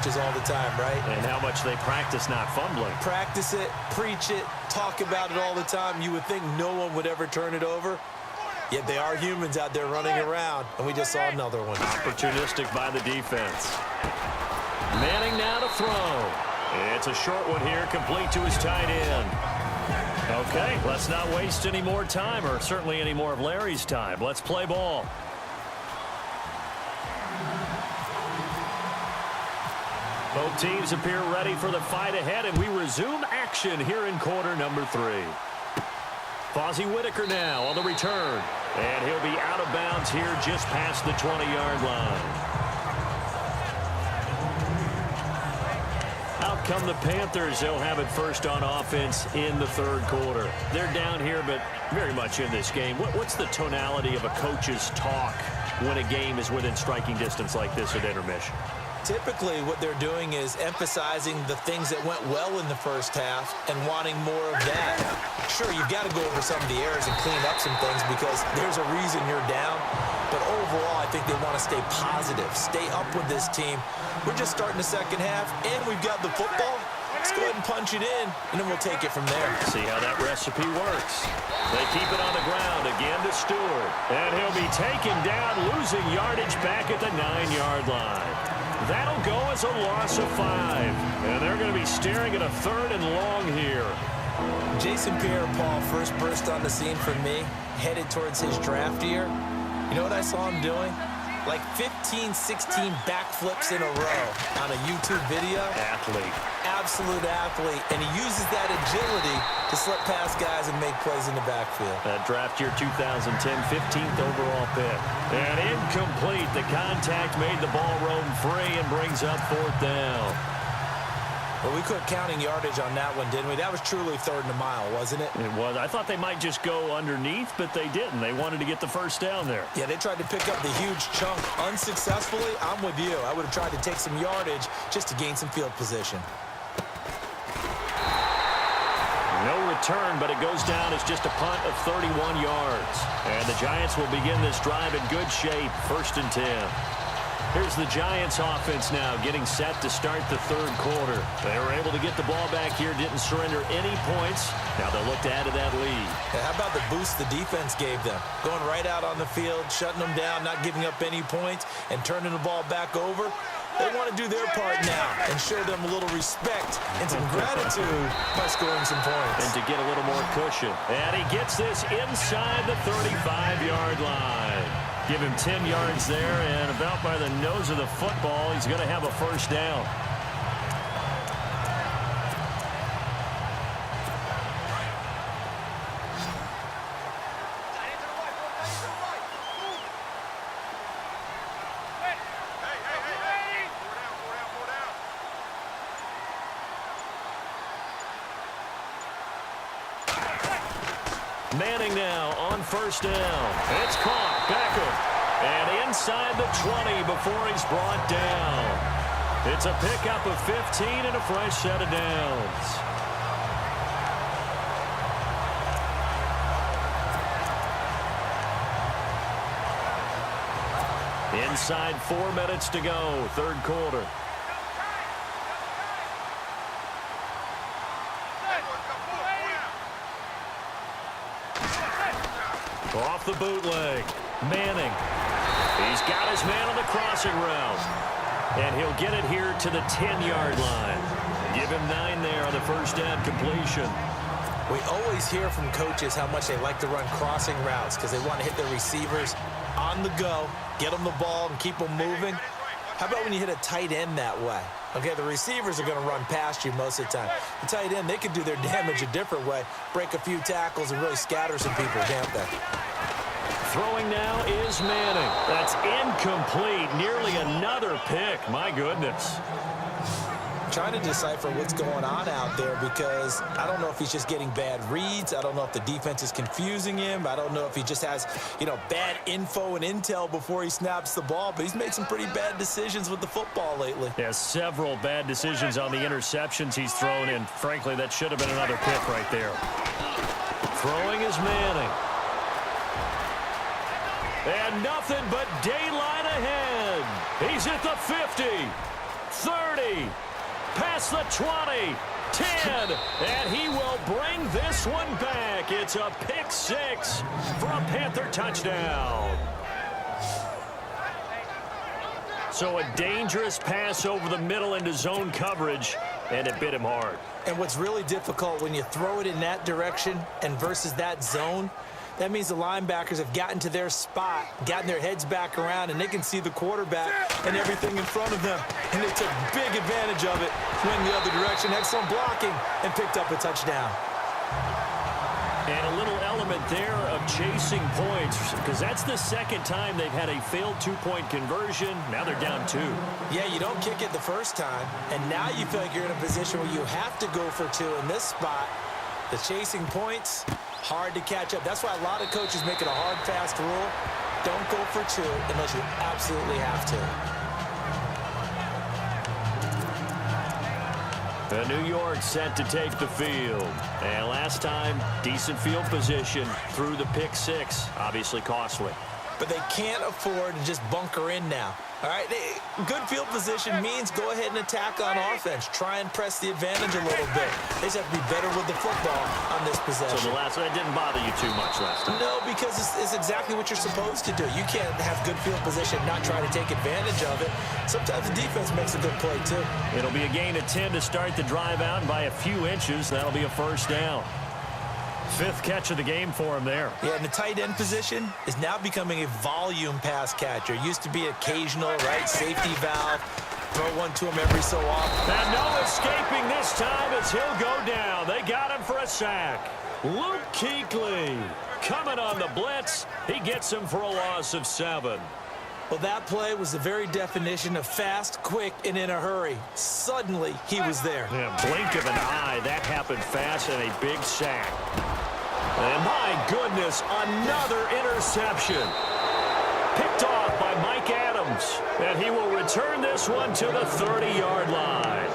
coaches all the time, right? And how much they practice not fumbling. Practice it, preach it, talk about it all the time. You would think no one would ever turn it over. Yet they are humans out there running around, and we just saw another one. Opportunistic by the defense. Manning now to throw. It's a short one here, complete to his tight end. Okay, let's not waste any more time, or certainly any more of Larry's time. Let's play ball. Both teams appear ready for the fight ahead, and we resume action here in quarter number 3. Fozzie Whitaker now on the return. And he'll be out of bounds here just past the 20-yard line. Out come the Panthers. They'll have it first on offense in the third quarter. They're down here, but very much in this game. What's the tonality of a coach's talk when a game is within striking distance like this at intermission? Typically, what they're doing is emphasizing the things that went well in the first half and wanting more of that. Sure, you've got to go over some of the errors and clean up some things because there's a reason you're down. But overall, I think they want to stay positive, stay up with this team. We're just starting the second half, and we've got the football. Let's go ahead and punch it in, and then we'll take it from there. See how that recipe works. They keep it on the ground again to Stewart. And he'll be taken down, losing yardage back at the 9-yard line. That'll go as a loss of 5. And they're going to be staring at a 3rd and long here. Jason Pierre-Paul first burst on the scene for me, headed towards his draft year. You know what I saw him doing? Like 15, 16 backflips in a row on a YouTube video. Athlete. Absolute athlete. And he uses that agility to slip past guys and make plays in the backfield. That draft year 2010, 15th overall pick. And incomplete. The contact made the ball roam free and brings up 4th down. Well, we quit counting yardage on that one, didn't we? That was truly 3rd and a mile, wasn't it? It was. I thought they might just go underneath, but they didn't. They wanted to get the first down there. Yeah, they tried to pick up the huge chunk unsuccessfully. I'm with you. I would have tried to take some yardage just to gain some field position. No return, but it goes down as just a punt of 31 yards. And the Giants will begin this drive in good shape, 1st and 10. Here's the Giants offense now getting set to start the third quarter. They were able to get the ball back here, didn't surrender any points. Now they'll look to add to that lead. Yeah, how about the boost the defense gave them? Going right out on the field, shutting them down, not giving up any points, and turning the ball back over. They want to do their part now and show them a little respect and some gratitude by scoring some points. And to get a little more cushion. And he gets this inside the 35-yard line. Give him 10 yards there, and about by the nose of the football, he's going to have a first down. Manning now on first down. It's caught. Beckham. And inside the 20 before he's brought down. It's a pickup of 15 and a fresh set of downs. Inside 4 minutes to go, third quarter. Off the bootleg. Manning. He's got his man on the crossing route. And he'll get it here to the 10-yard line. Give him 9 there on the first down completion. We always hear from coaches how much they like to run crossing routes because they want to hit their receivers on the go, get them the ball, and keep them moving. How about when you hit a tight end that way? Okay, the receivers are going to run past you most of the time. The tight end, they can do their damage a different way, break a few tackles, and really scatter some people, can't they? Throwing now is Manning. That's incomplete. Nearly another pick. My goodness. Trying to decipher what's going on out there because I don't know if he's just getting bad reads. I don't know if the defense is confusing him. I don't know if he just has, bad info and intel before he snaps the ball. But he's made some pretty bad decisions with the football lately. Yeah, several bad decisions on the interceptions he's thrown in. Frankly, that should have been another pick right there. Throwing is Manning. And nothing but daylight ahead. He's at the 50. 30, past the 20, 10, and he will bring this one back. It's a pick six for a Panther touchdown. So a dangerous pass over the middle into zone coverage, and it bit him hard. And what's really difficult when you throw it in that direction and versus that zone, that means the linebackers have gotten to their spot, gotten their heads back around, and they can see the quarterback and everything in front of them. And they took big advantage of it, went the other direction, excellent blocking, and picked up a touchdown. And a little element there of chasing points, because that's the second time they've had a failed two-point conversion. Now they're down 2. Yeah, you don't kick it the first time, and now you feel like you're in a position where you have to go for 2 in this spot. The chasing points, hard to catch up. That's why a lot of coaches make it a hard, fast rule. Don't go for 2 unless you absolutely have to. The New York set to take the field. And last time, decent field position through the pick six. Obviously costly. But they can't afford to just bunker in now. All right, good field position means go ahead and attack on offense. Try and press the advantage a little bit. They just have to be better with the football on this possession. So the last one, it didn't bother you too much last time? No, because it's exactly what you're supposed to do. You can't have good field position, not try to take advantage of it. Sometimes the defense makes a good play, too. It'll be a gain of 10 to start the drive out, and by a few inches, that'll be a first down. 5th catch of the game for him there. Yeah, and the tight end position is now becoming a volume pass catcher. Used to be occasional, right, safety valve. Throw one to him every so often. And no escaping this time as he'll go down. They got him for a sack. Luke Kuechly coming on the blitz. He gets him for a loss of 7. Well, that play was the very definition of fast, quick, and in a hurry. Suddenly, he was there. Yeah, blink of an eye. That happened fast and a big sack. And my goodness, another interception. Picked off by Mike Adams. And he will return this one to the 30-yard line.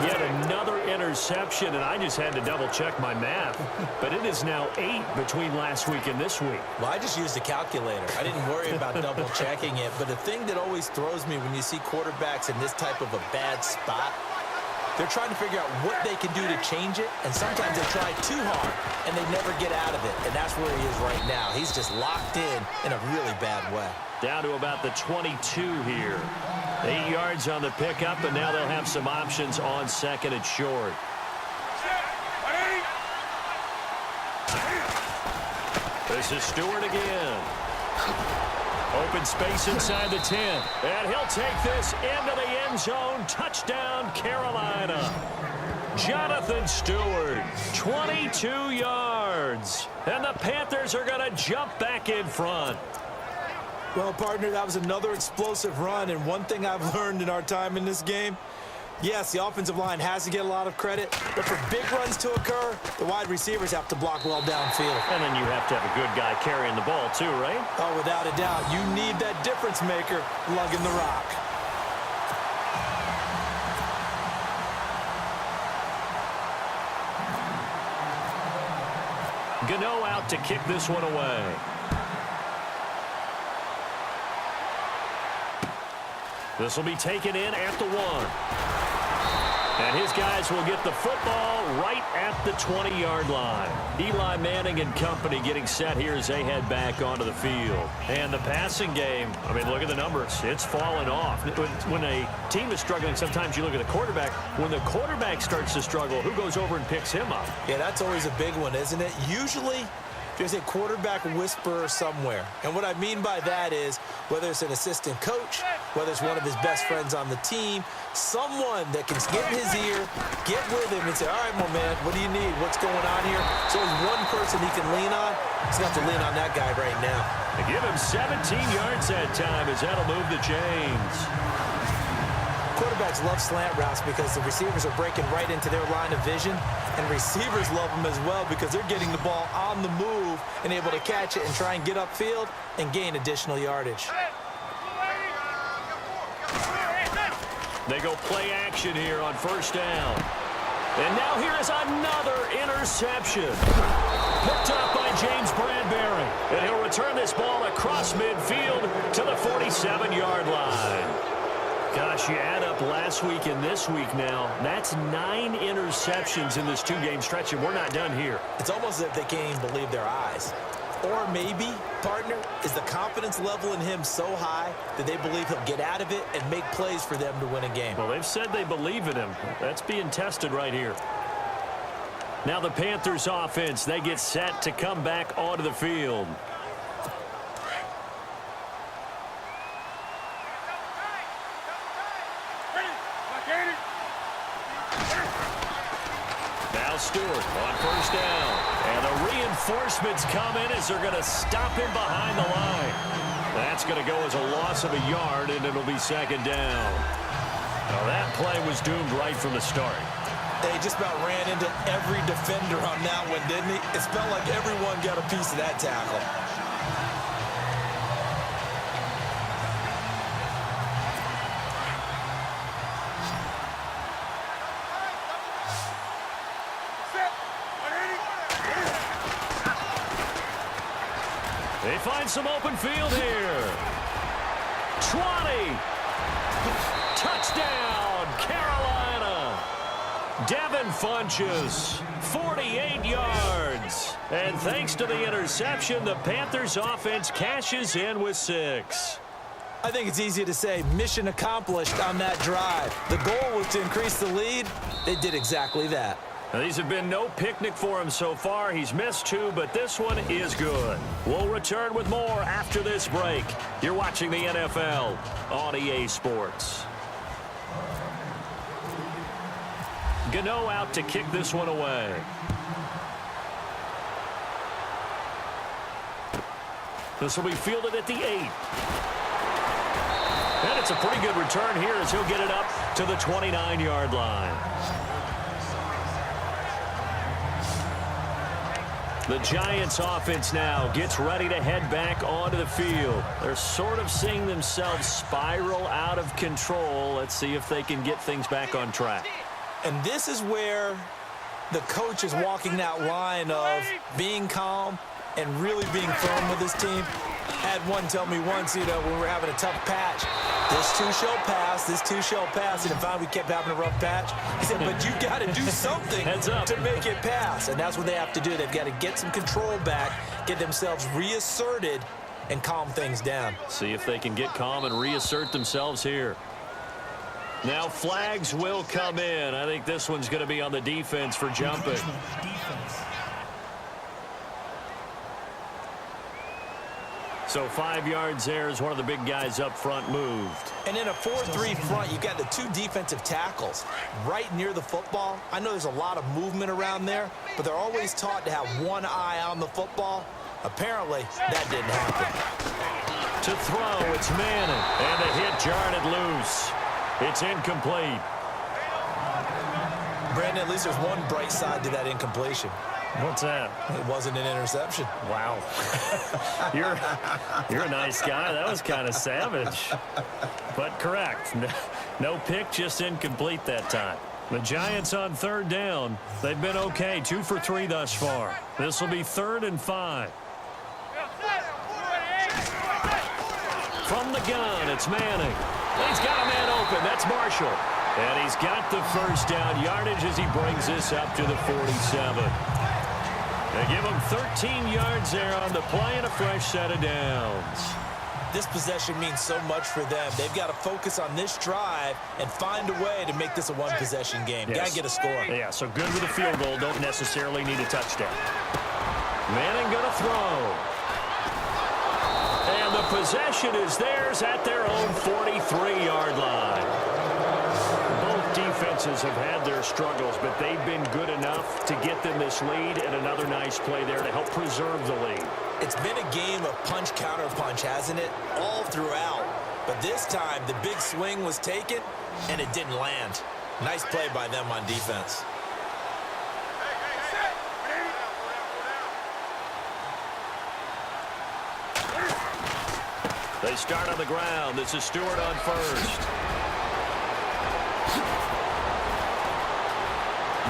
Yet another interception, and I just had to double-check my math. But it is now 8 between last week and this week. Well, I just used a calculator. I didn't worry about double-checking it. But the thing that always throws me when you see quarterbacks in this type of a bad spot, they're trying to figure out what they can do to change it, and sometimes they try too hard, and they never get out of it. And that's where he is right now. He's just locked in a really bad way. Down to about the 22 here. 8 yards on the pickup, and now they'll have some options on second and short. This is Stewart again. Open space inside the 10. And he'll take this into the end zone. Touchdown, Carolina. Jonathan Stewart, 22 yards. And the Panthers are going to jump back in front. Well, partner, that was another explosive run, and one thing I've learned in our time in this game, yes, the offensive line has to get a lot of credit, but for big runs to occur, the wide receivers have to block well downfield. And then you have to have a good guy carrying the ball too, right? Oh, without a doubt. You need that difference maker lugging the rock. Gano out to kick this one away. This will be taken in at the 1. And his guys will get the football right at the 20-yard line. Eli Manning and company getting set here as they head back onto the field. And the passing game, I mean, look at the numbers. It's fallen off. When a team is struggling, sometimes you look at the quarterback. When the quarterback starts to struggle, who goes over and picks him up? Yeah, that's always a big one, isn't it? Usually, there's a quarterback whisperer somewhere. And what I mean by that is, whether it's an assistant coach, whether it's one of his best friends on the team, someone that can get in his ear, get with him and say, all right, my man, what do you need? What's going on here? So there's one person he can lean on. He's going to have to lean on that guy right now. They give him 17 yards that time as that'll move the chains. Quarterbacks love slant routes because the receivers are breaking right into their line of vision, and receivers love them as well because they're getting the ball on the move and able to catch it and try and get upfield and gain additional yardage. They go play action here on first down. And now here is another interception. Picked up by James Bradbury. And he'll return this ball across midfield to the 47-yard line. Gosh, you add up last week and this week now. That's 9 interceptions in this 2-game stretch, and we're not done here. It's almost as if they can't even believe their eyes. Or maybe, partner, is the confidence level in him so high that they believe he'll get out of it and make plays for them to win a game. Well, they've said they believe in him. That's being tested right here. Now the Panthers offense, they get set to come back onto the field. Now Stewart on first down. And the reinforcements come in as they're going to stop him behind the line. That's going to go as a loss of a yard, and it'll be second down. Now that play was doomed right from the start. They just about ran into every defender on that one, didn't he? It felt like everyone got a piece of that tackle. They find some open field here. 20. Touchdown, Carolina. Devin Funchess, 48 yards. And thanks to the interception, the Panthers offense cashes in with 6. I think it's easy to say mission accomplished on that drive. The goal was to increase the lead. They did exactly that. Now, these have been no picnic for him so far. He's missed 2, but this one is good. We'll return with more after this break. You're watching the NFL on EA Sports. Gano out to kick this one away. This will be fielded at the 8. And it's a pretty good return here as he'll get it up to the 29-yard line. The Giants offense now gets ready to head back onto the field. They're sort of seeing themselves spiral out of control. Let's see if they can get things back on track. And this is where the coach is walking that line of being calm and really being firm with his team. Had one tell me once, when we're having a tough patch, this too shall pass, this too shall pass. And finally we kept having a rough patch. He said, but you got to do something to make it pass. And that's what they have to do. They've got to get some control back, get themselves reasserted, and calm things down. See if they can get calm and reassert themselves here. Now flags will come in. I think this one's going to be on the defense for jumping. So 5 yards there as one of the big guys up front moved. And in a 4-3 front, you've got the 2 defensive tackles right near the football. I know there's a lot of movement around there, but they're always taught to have one eye on the football. Apparently, that didn't happen. To throw, it's Manning. And the hit jarred it loose. It's incomplete. Brandon, at least there's one bright side to that incompletion. What's that? It wasn't an interception. Wow. You're a nice guy. That was kind of savage. But correct. No pick, just incomplete that time. The Giants on 3rd down. They've been okay. 2 for 3 thus far. This will be 3rd and 5. From the gun, it's Manning. He's got a man open. That's Marshall. And he's got the first down yardage as he brings this up to the 47. They give him 13 yards there on the play and a fresh set of downs. This possession means so much for them. They've got to focus on this drive and find a way to make this a one-possession game. Yes. Got to get a score. Yeah, so good with a field goal. Don't necessarily need a touchdown. Manning going to throw. And the possession is theirs at their own 43-yard line. Both defenses have had their struggles, but they've been good enough to get them this lead, and another nice play there to help preserve the lead. It's been a game of punch-counter-punch, hasn't it? All throughout. But this time, the big swing was taken, and it didn't land. Nice play by them on defense. They start on the ground. This is Stewart on first.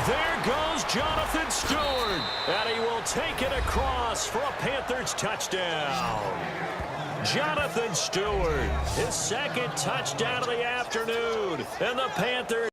There goes Jonathan Stewart. And he will take it across for a Panthers touchdown. Jonathan Stewart, his second touchdown of the afternoon. And the Panthers